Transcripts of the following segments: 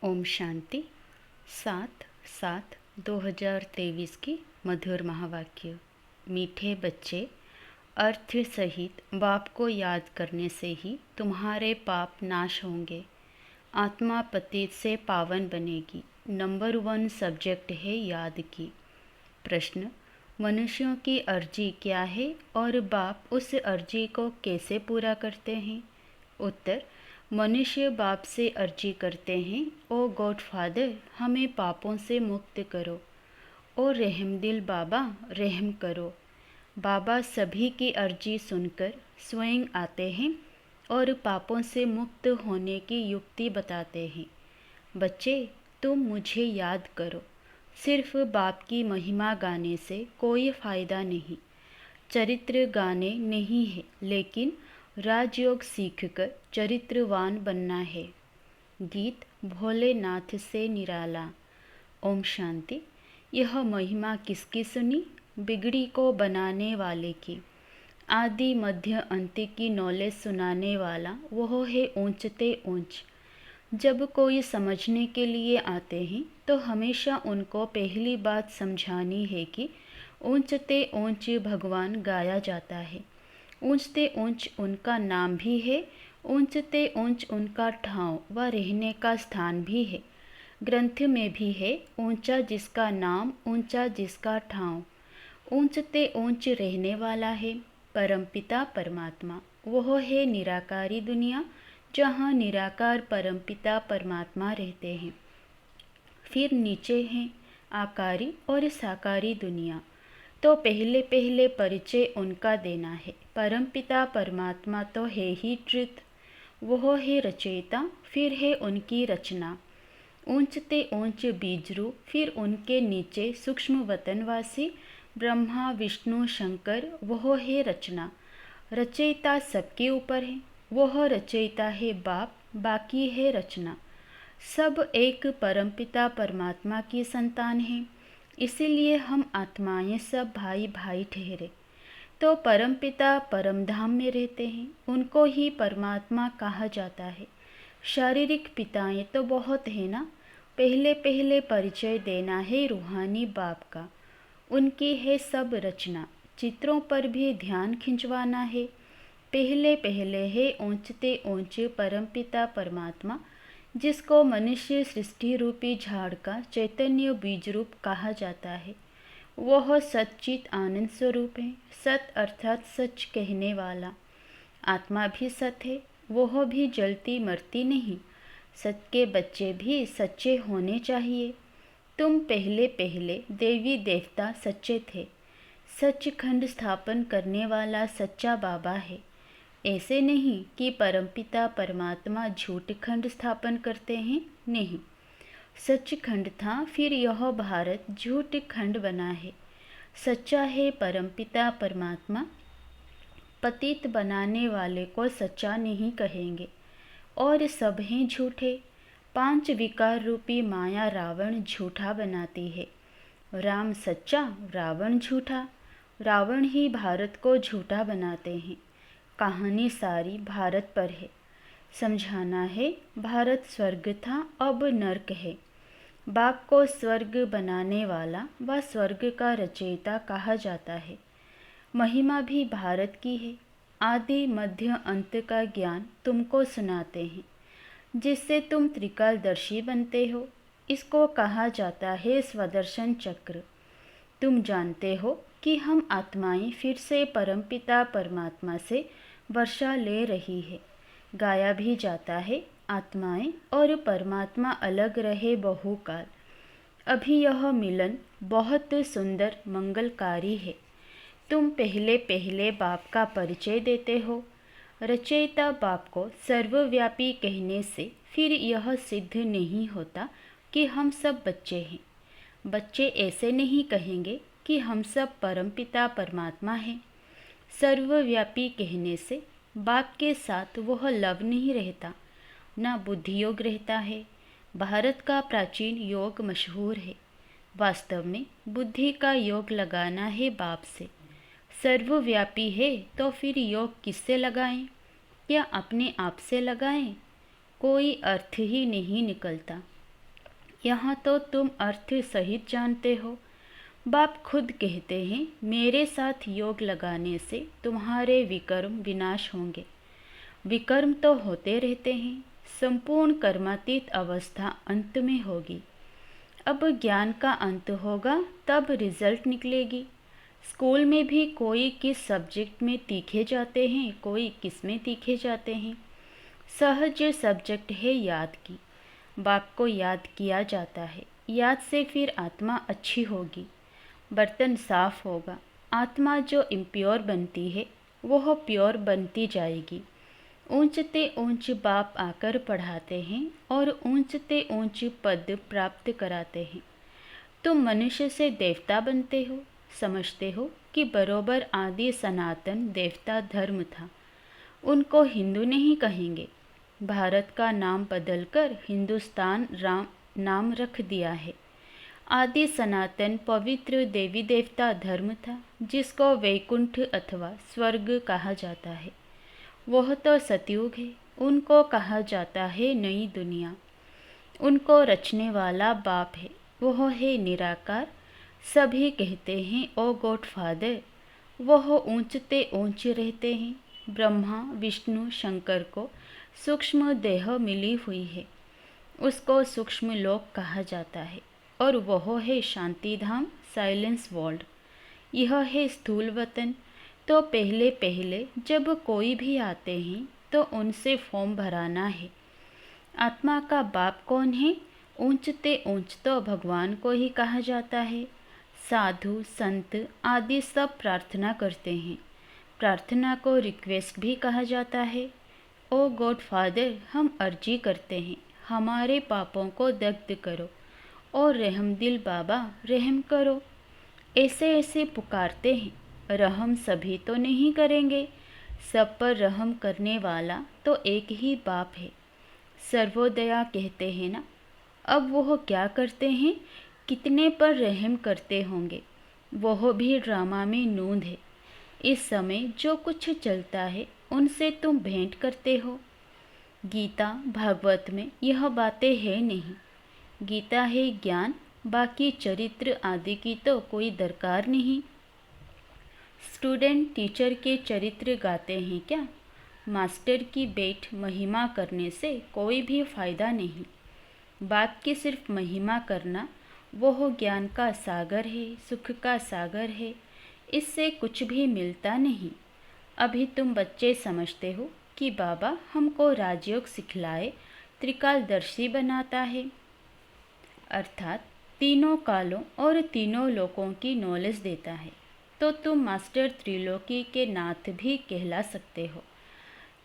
ओम शांति। 7/7/2023 की मधुर महावाक्य। मीठे बच्चे, अर्थ सहित बाप को याद करने से ही तुम्हारे पाप नाश होंगे, आत्मा पतित से पावन बनेगी। नंबर 1 सब्जेक्ट है याद की। प्रश्न: मनुष्यों की अर्जी क्या है और बाप उस अर्जी को कैसे पूरा करते हैं? उत्तर: मनुष्य बाप से अर्जी करते हैं, ओ गॉड फादर हमें पापों से मुक्त करो, ओ रहमदिल बाबा रहम करो। बाबा सभी की अर्जी सुनकर स्वयं आते हैं और पापों से मुक्त होने की युक्ति बताते हैं। बच्चे, तुम मुझे याद करो। सिर्फ बाप की महिमा गाने से कोई फ़ायदा नहीं, चरित्र गाने नहीं है, लेकिन राजयोग सीखकर चरित्रवान बनना है। गीत भोलेनाथ से निराला। ओम शांति। यह महिमा किसकी सुनी? बिगड़ी को बनाने वाले की। आदि मध्य अंत की नॉलेज सुनाने वाला वह है ऊंचते ऊंच। जब कोई समझने के लिए आते हैं तो हमेशा उनको पहली बात समझानी है कि ऊंचते ऊंच भगवान गाया जाता है। ऊंचते ऊंच उनका नाम भी है, ऊंचते ऊंच उनका ठाव व रहने का स्थान भी है। ग्रंथ में भी है, ऊंचा जिसका नाम ऊंचा जिसका ठाव। ऊंचते ऊंच रहने वाला है परमपिता परमात्मा। वह है निराकारी दुनिया, जहाँ निराकार परमपिता परमात्मा रहते हैं। फिर नीचे हैं आकारी और साकारी दुनिया। तो पहले पहले परिचय उनका देना है। परमपिता परमात्मा तो है ही ट्रुथ, वह है रचयिता, फिर है उनकी रचना। ऊंचते ऊंच बीज रूप, फिर उनके नीचे सूक्ष्म वतनवासी ब्रह्मा विष्णु शंकर, वह है रचना। रचयिता सबके ऊपर है, वह रचयिता है बाप, बाकी है रचना। सब एक परमपिता परमात्मा की संतान हैं, इसीलिए हम आत्माएं सब भाई भाई ठहरे। तो परमपिता परमधाम में रहते हैं, उनको ही परमात्मा कहा जाता है। शारीरिक पिताएं तो बहुत है ना। पहले पहले परिचय देना है रूहानी बाप का। उनकी है सब रचना। चित्रों पर भी ध्यान खिंचवाना है। पहले पहले है ऊंचते ऊंच परमपिता परमात्मा, जिसको मनुष्य सृष्टि रूपी झाड़ का चैतन्य बीज रूप कहा जाता है। वह सच्चित आनंद स्वरूप है। सत अर्थात सच कहने वाला। आत्मा भी सत है, वह भी जलती मरती नहीं। सत के बच्चे भी सच्चे होने चाहिए। तुम पहले पहले देवी देवता सच्चे थे। सचखंड स्थापन करने वाला सच्चा बाबा है। ऐसे नहीं कि परमपिता परमात्मा झूठ खंड स्थापन करते हैं, नहीं। सचखंड था, फिर यह भारत झूठ खंड बना है। सच्चा है परमपिता परमात्मा। पतित बनाने वाले को सच्चा नहीं कहेंगे, और सब हैं झूठे। 5 विकार रूपी माया रावण झूठा बनाती है। राम सच्चा, रावण झूठा। रावण ही भारत को झूठा बनाते हैं। कहानी सारी भारत पर है। समझाना है, भारत स्वर्ग था, अब नर्क है। बाप को स्वर्ग बनाने वाला व स्वर्ग का रचयिता कहा जाता है। महिमा भी भारत की है। आदि मध्य अंत का ज्ञान तुमको सुनाते हैं, जिससे तुम त्रिकालदर्शी बनते हो। इसको कहा जाता है स्वदर्शन चक्र। तुम जानते हो कि हम आत्माएं फिर से परमपिता परमात्मा से वर्षा ले रही है। गाया भी जाता है, आत्माएं और परमात्मा अलग रहे बहुकाल। अभी यह मिलन बहुत सुंदर मंगलकारी है। तुम पहले पहले बाप का परिचय देते हो। रचयिता बाप को सर्वव्यापी कहने से फिर यह सिद्ध नहीं होता कि हम सब बच्चे हैं। बच्चे ऐसे नहीं कहेंगे कि हम सब परमपिता परमात्मा हैं। सर्वव्यापी कहने से बाप के साथ वह लव नहीं रहता, ना बुद्धि योग रहता है। भारत का प्राचीन योग मशहूर है। वास्तव में बुद्धि का योग लगाना है बाप से। सर्वव्यापी है तो फिर योग किससे लगाएं? क्या अपने आप से लगाएं? कोई अर्थ ही नहीं निकलता। यहाँ तो तुम अर्थ सहित जानते हो। बाप खुद कहते हैं, मेरे साथ योग लगाने से तुम्हारे विकर्म विनाश होंगे। विकर्म तो होते रहते हैं, संपूर्ण कर्मातीत अवस्था अंत में होगी। अब ज्ञान का अंत होगा तब रिजल्ट निकलेगी। स्कूल में भी कोई किस सब्जेक्ट में तीखे जाते हैं, कोई किस में तीखे जाते हैं। सहज सब्जेक्ट है याद की। बाप को याद किया जाता है। याद से फिर आत्मा अच्छी होगी, बर्तन साफ होगा। आत्मा जो इम्प्योर बनती है वह प्योर बनती जाएगी। ऊंचते ऊंच बाप आकर पढ़ाते हैं और ऊंचते ऊंच पद प्राप्त कराते हैं। तुम मनुष्य से देवता बनते हो। समझते हो कि बरोबर आदि सनातन देवता धर्म था। उनको हिंदू नहीं कहेंगे। भारत का नाम बदलकर हिंदुस्तान राम नाम रख दिया है। आदि सनातन पवित्र देवी देवता धर्म था, जिसको वैकुंठ अथवा स्वर्ग कहा जाता है। वह तो सतयुग है। उनको कहा जाता है नई दुनिया। उनको रचने वाला बाप है। वह है निराकार। सभी कहते हैं ओ गॉड फादर। वह ऊंचते ऊंच रहते हैं। ब्रह्मा विष्णु शंकर को सूक्ष्म देह मिली हुई है। उसको सूक्ष्म लोक कहा जाता है और वह है शांतिधाम, साइलेंस वर्ल्ड। यह है स्थूल वतन। तो पहले पहले जब कोई भी आते हैं तो उनसे फॉर्म भराना है। आत्मा का बाप कौन है? ऊंचते ऊंच तो भगवान को ही कहा जाता है। साधु संत आदि सब प्रार्थना करते हैं। प्रार्थना को रिक्वेस्ट भी कहा जाता है। ओ गॉड फादर, हम अर्जी करते हैं, हमारे पापों को दग्ध करो और रहमदिल बाबा रहम करो। ऐसे ऐसे पुकारते हैं। रहम सभी तो नहीं करेंगे। सब पर रहम करने वाला तो एक ही बाप है। सर्वोदया कहते हैं ना। अब वह क्या करते हैं? कितने पर रहम करते होंगे। वह भी ड्रामा में नूंद है। इस समय जो कुछ चलता है उनसे तुम भेंट करते हो। गीता भागवत में यह बातें है नहीं। गीता है ज्ञान, बाकी चरित्र आदि की तो कोई दरकार नहीं। स्टूडेंट टीचर के चरित्र गाते हैं क्या? मास्टर की बेट महिमा करने से कोई भी फायदा नहीं। बाप की सिर्फ महिमा करना, वह ज्ञान का सागर है, सुख का सागर है। इससे कुछ भी मिलता नहीं। अभी तुम बच्चे समझते हो कि बाबा हमको राजयोग सिखलाए, त्रिकालदर्शी बनाता है, अर्थात तीनों कालों और तीनों लोकों की नॉलेज देता है। तो तुम मास्टर त्रिलोकी के नाथ भी कहला सकते हो,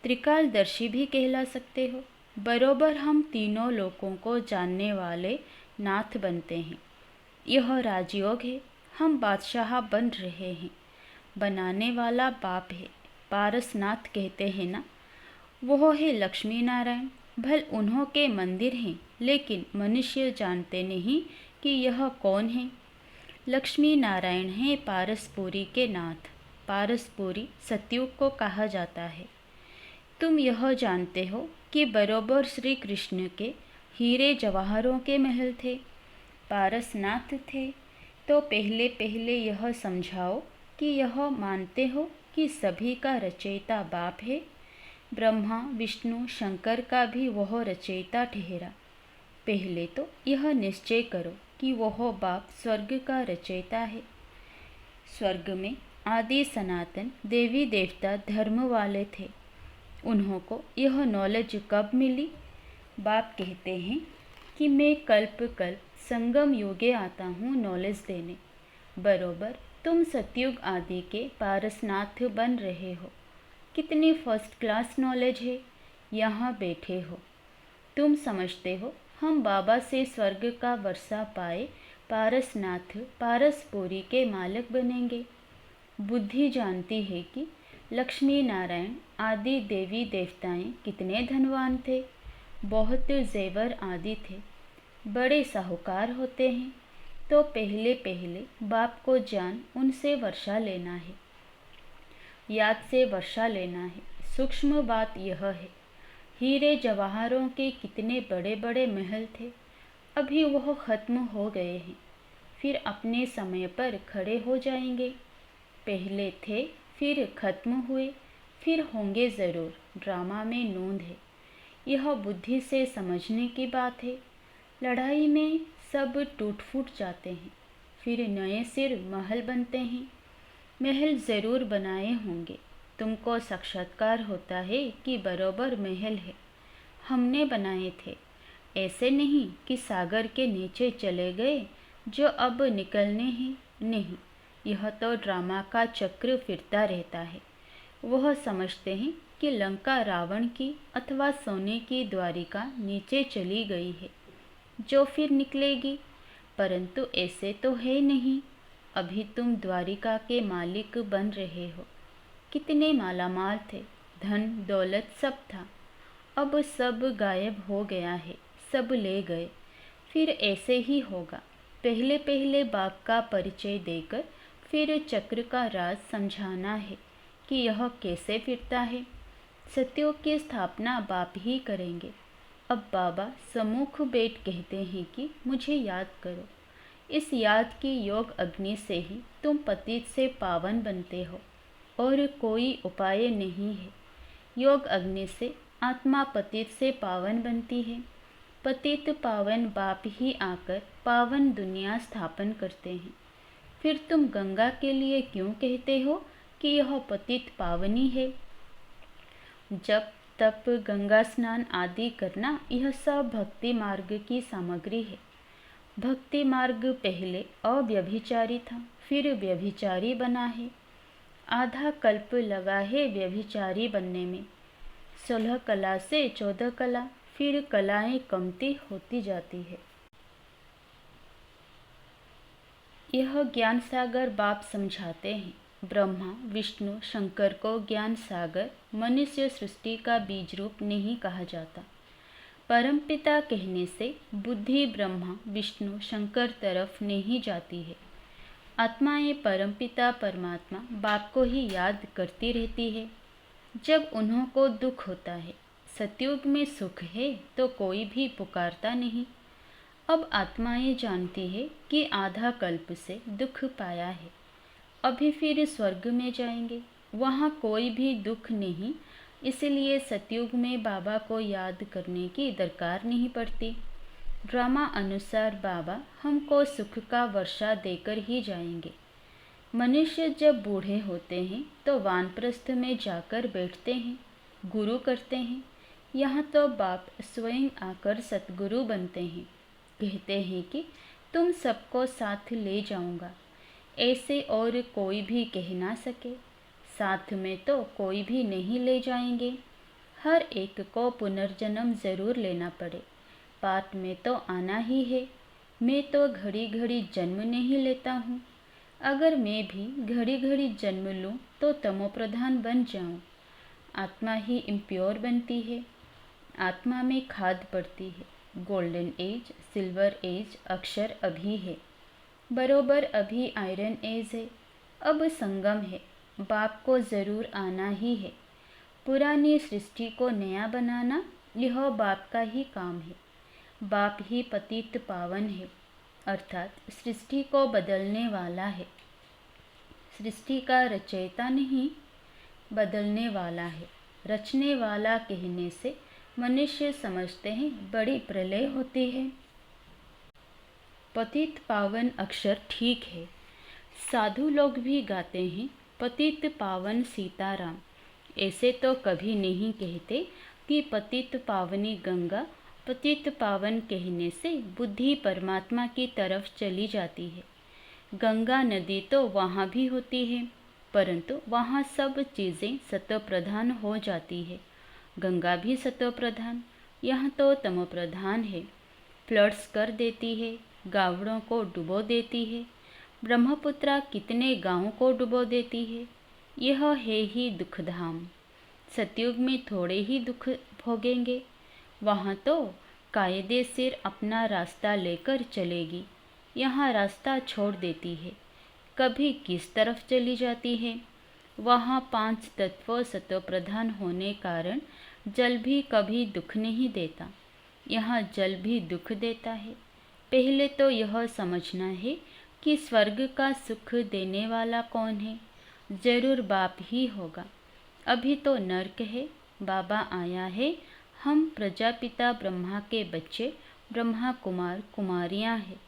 त्रिकालदर्शी भी कहला सकते हो। बरोबर हम तीनों लोकों को जानने वाले नाथ बनते हैं। यह राजयोग है। हम बादशाह बन रहे हैं। बनाने वाला बाप है। पारसनाथ कहते हैं ना। वह है लक्ष्मी नारायण। भल उन्हों के मंदिर हैं, लेकिन मनुष्य जानते नहीं कि यह कौन है। लक्ष्मी नारायण हैं पारसपुरी के नाथ। पारसपुरी सतयुग को कहा जाता है। तुम यह जानते हो कि बरोबर श्री कृष्ण के हीरे जवाहरों के महल थे, पारसनाथ थे। तो पहले पहले यह समझाओ कि यह मानते हो कि सभी का रचयिता बाप है। ब्रह्मा विष्णु शंकर का भी वह रचयिता ठहरा। पहले तो यह निश्चय करो कि वह बाप स्वर्ग का रचयिता है। स्वर्ग में आदि सनातन देवी देवता धर्म वाले थे। उन्हों को यह नॉलेज कब मिली? बाप कहते हैं कि मैं कल्प कल्प संगम युगे आता हूँ नॉलेज देने। बरोबर तुम सतयुग आदि के पारसनाथ बन रहे हो। कितनी फर्स्ट क्लास नॉलेज है। यहाँ बैठे हो, तुम समझते हो हम बाबा से स्वर्ग का वर्षा पाए पारसनाथ पारसपुरी के मालिक बनेंगे। बुद्धि जानती है कि लक्ष्मी नारायण आदि देवी देवताएं कितने धनवान थे। बहुत जेवर आदि थे। बड़े साहूकार होते हैं। तो पहले पहले बाप को जान उनसे वर्षा लेना है, याद से वर्षा लेना है। सूक्ष्म बात यह है, हीरे जवाहरों के कितने बड़े बड़े महल थे। अभी वह खत्म हो गए हैं, फिर अपने समय पर खड़े हो जाएंगे। पहले थे, फिर खत्म हुए, फिर होंगे ज़रूर, ड्रामा में नोंद है। यह बुद्धि से समझने की बात है। लड़ाई में सब टूट फूट जाते हैं, फिर नए सिर महल बनते हैं। महल ज़रूर बनाए होंगे, तुमको साक्षात्कार होता है कि बरोबर महल है, हमने बनाए थे। ऐसे नहीं कि सागर के नीचे चले गए जो अब निकलने ही नहीं। यह तो ड्रामा का चक्र फिरता रहता है। वह समझते हैं कि लंका रावण की अथवा सोने की द्वारिका नीचे चली गई है, जो फिर निकलेगी, परंतु ऐसे तो है नहीं। अभी तुम द्वारिका के मालिक बन रहे हो। कितने मालामाल थे, धन दौलत सब था, अब सब गायब हो गया है, सब ले गए। फिर ऐसे ही होगा। पहले पहले बाप का परिचय देकर फिर चक्र का राज समझाना है कि यह कैसे फिरता है। सत्योग की स्थापना बाप ही करेंगे। अब बाबा सम्मुख बैठ कहते हैं कि मुझे याद करो। इस याद की योग अग्नि से ही तुम पतित से पावन बनते हो, और कोई उपाय नहीं है। योग अग्नि से आत्मा पतित से पावन बनती है। पतित पावन बाप ही आकर पावन दुनिया स्थापन करते हैं। फिर तुम गंगा के लिए क्यों कहते हो कि यह पतित पावनी है? जप तप गंगा स्नान आदि करना, यह सब भक्ति मार्ग की सामग्री है। भक्ति मार्ग पहले अव्यभिचारी था, फिर व्यभिचारी बना है। आधा कल्प लगा है व्यभिचारी बनने में। 16 कला से 14 कला, फिर कलाएं कमती होती जाती है। यह ज्ञान सागर बाप समझाते हैं। ब्रह्मा विष्णु शंकर को ज्ञान सागर मनुष्य सृष्टि का बीज रूप नहीं कहा जाता। परमपिता कहने से बुद्धि ब्रह्मा विष्णु शंकर तरफ नहीं जाती है। आत्माएं परमपिता परमात्मा बाप को ही याद करती रहती है जब उन्हों को दुख होता है। सतयुग में सुख है तो कोई भी पुकारता नहीं। अब आत्माएं जानती है कि आधा कल्प से दुख पाया है, अभी फिर स्वर्ग में जाएंगे, वहाँ कोई भी दुख नहीं, इसलिए सतयुग में बाबा को याद करने की दरकार नहीं पड़ती। ड्रामा अनुसार बाबा हमको सुख का वर्षा देकर ही जाएंगे। मनुष्य जब बूढ़े होते हैं तो वानप्रस्थ में जाकर बैठते हैं, गुरु करते हैं। यहाँ तो बाप स्वयं आकर सतगुरु बनते हैं, कहते हैं कि तुम सबको साथ ले जाऊंगा। ऐसे और कोई भी कह ना सके। साथ में तो कोई भी नहीं ले जाएंगे। हर एक को पुनर्जन्म जरूर लेना पड़े, पाठ में तो आना ही है। मैं तो घड़ी घड़ी जन्म नहीं लेता हूँ। अगर मैं भी घड़ी घड़ी जन्म लूँ तो तमोप्रधान बन जाऊँ। आत्मा ही इम्प्योर बनती है। आत्मा में खाद पड़ती है। गोल्डन एज सिल्वर एज अक्षर अभी है, बरोबर अभी आयरन एज है। अब संगम है, बाप को ज़रूर आना ही है। पुरानी सृष्टि को नया बनाना यह बाप का ही काम है। बाप ही पतित पावन है, अर्थात सृष्टि को बदलने वाला है। सृष्टि का रचयिता नहीं, बदलने वाला है। रचने वाला कहने से मनुष्य समझते हैं बड़ी प्रलय होती है। पतित पावन अक्षर ठीक है। साधु लोग भी गाते हैं पतित पावन सीताराम। ऐसे तो कभी नहीं कहते कि पतित पावनी गंगा। पतित पावन कहने से बुद्धि परमात्मा की तरफ चली जाती है। गंगा नदी तो वहाँ भी होती है, परंतु वहाँ सब चीज़ें सतो प्रधान हो जाती है। गंगा भी सतो प्रधान, यहाँ तो तमो प्रधान है। फ्लड्स कर देती है, गावड़ों को डुबो देती है। ब्रह्मपुत्रा कितने गांवों को डुबो देती है। यह है ही दुखधाम। सतयुग में थोड़े ही दुख भोगेंगे, वहाँ तो कायदे से अपना रास्ता लेकर चलेगी। यहाँ रास्ता छोड़ देती है, कभी किस तरफ चली जाती है। वहाँ 5 तत्व सतो प्रधान होने कारण जल भी कभी दुख नहीं देता, यहाँ जल भी दुख देता है। पहले तो यह समझना है कि स्वर्ग का सुख देने वाला कौन है। जरूर बाप ही होगा। अभी तो नर्क है, बाबा आया है। हम प्रजापिता ब्रह्मा के बच्चे, ब्रह्मा कुमार कुमारियां हैं।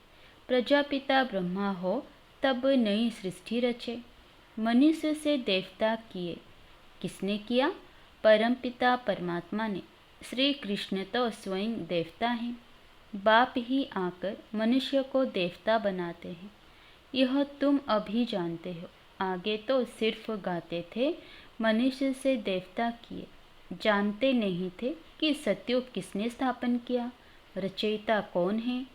प्रजापिता ब्रह्मा हो तब नई सृष्टि रचे। मनुष्य से देवता किए। किसने किया? परमपिता परमात्मा ने। श्री कृष्ण तो स्वयं देवता हैं। बाप ही आकर मनुष्य को देवता बनाते हैं। यह तुम अभी जानते हो। आगे तो सिर्फ गाते थे, मनुष्य से देवता किए। जानते नहीं थे कि सतयुग किसने स्थापन किया, रचयिता कौन है।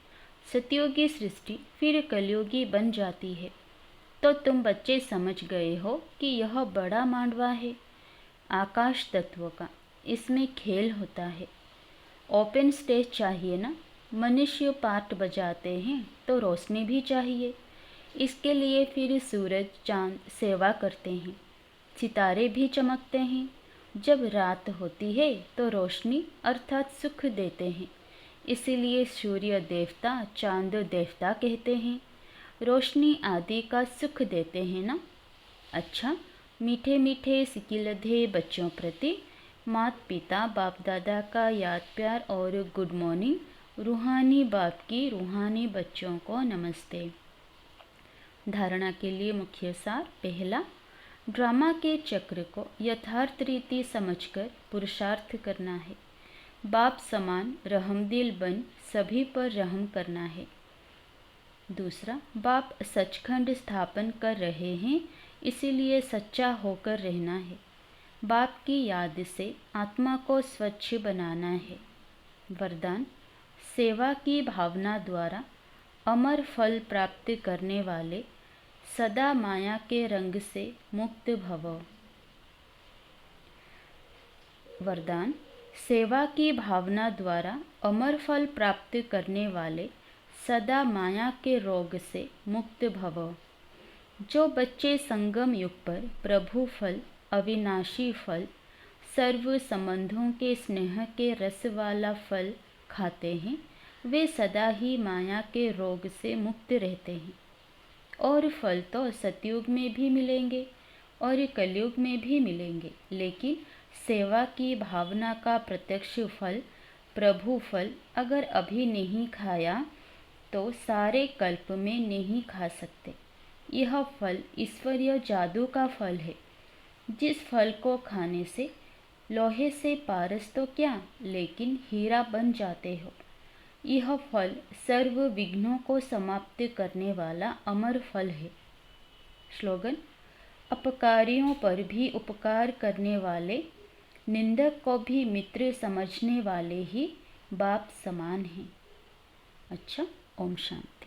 सतयुगी सृष्टि फिर कलयुगी बन जाती है। तो तुम बच्चे समझ गए हो कि यह बड़ा मांडवा है आकाश तत्व का। इसमें खेल होता है। ओपन स्टेज चाहिए ना। मनुष्य पाठ बजाते हैं तो रोशनी भी चाहिए। इसके लिए फिर सूरज चांद सेवा करते हैं। सितारे भी चमकते हैं। जब रात होती है तो रोशनी अर्थात सुख देते हैं। इसीलिए सूर्य देवता चांद देवता कहते हैं। रोशनी आदि का सुख देते हैं ना। अच्छा, मीठे मीठे सिकिलधे बच्चों प्रति माता पिता बाप दादा का याद प्यार और गुड मॉर्निंग। रूहानी बाप की रूहानी बच्चों को नमस्ते। धारणा के लिए मुख्य सार। पहला, ड्रामा के चक्र को यथार्थ रीति समझकर पुरुषार्थ करना है। बाप समान रहमदिल बन सभी पर रहम करना है। दूसरा, बाप सचखंड स्थापन कर रहे हैं, इसीलिए सच्चा होकर रहना है। बाप की याद से आत्मा को स्वच्छ बनाना है। वरदान, सेवा की भावना द्वारा अमर फल प्राप्त करने वाले सदा माया के रंग से मुक्त भव। वरदान, सेवा की भावना द्वारा अमर फल प्राप्त करने वाले सदा माया के रोग से मुक्त भव। जो बच्चे संगम युग पर प्रभु फल, अविनाशी फल, सर्व संबंधों के स्नेह के रस वाला फल खाते हैं, वे सदा ही माया के रोग से मुक्त रहते हैं। और फल तो सतयुग में भी मिलेंगे और कलयुग में भी मिलेंगे, लेकिन सेवा की भावना का प्रत्यक्ष फल, प्रभु फल अगर अभी नहीं खाया तो सारे कल्प में नहीं खा सकते। यह फल ईश्वरीय जादू का फल है। जिस फल को खाने से लोहे से पारस तो क्या, लेकिन हीरा बन जाते हो। यह फल सर्व विघ्नों को समाप्त करने वाला अमर फल है। स्लोगन, अपकारियों पर भी उपकार करने वाले, निंदक को भी मित्र समझने वाले ही बाप समान हैं। अच्छा, ओम शांति।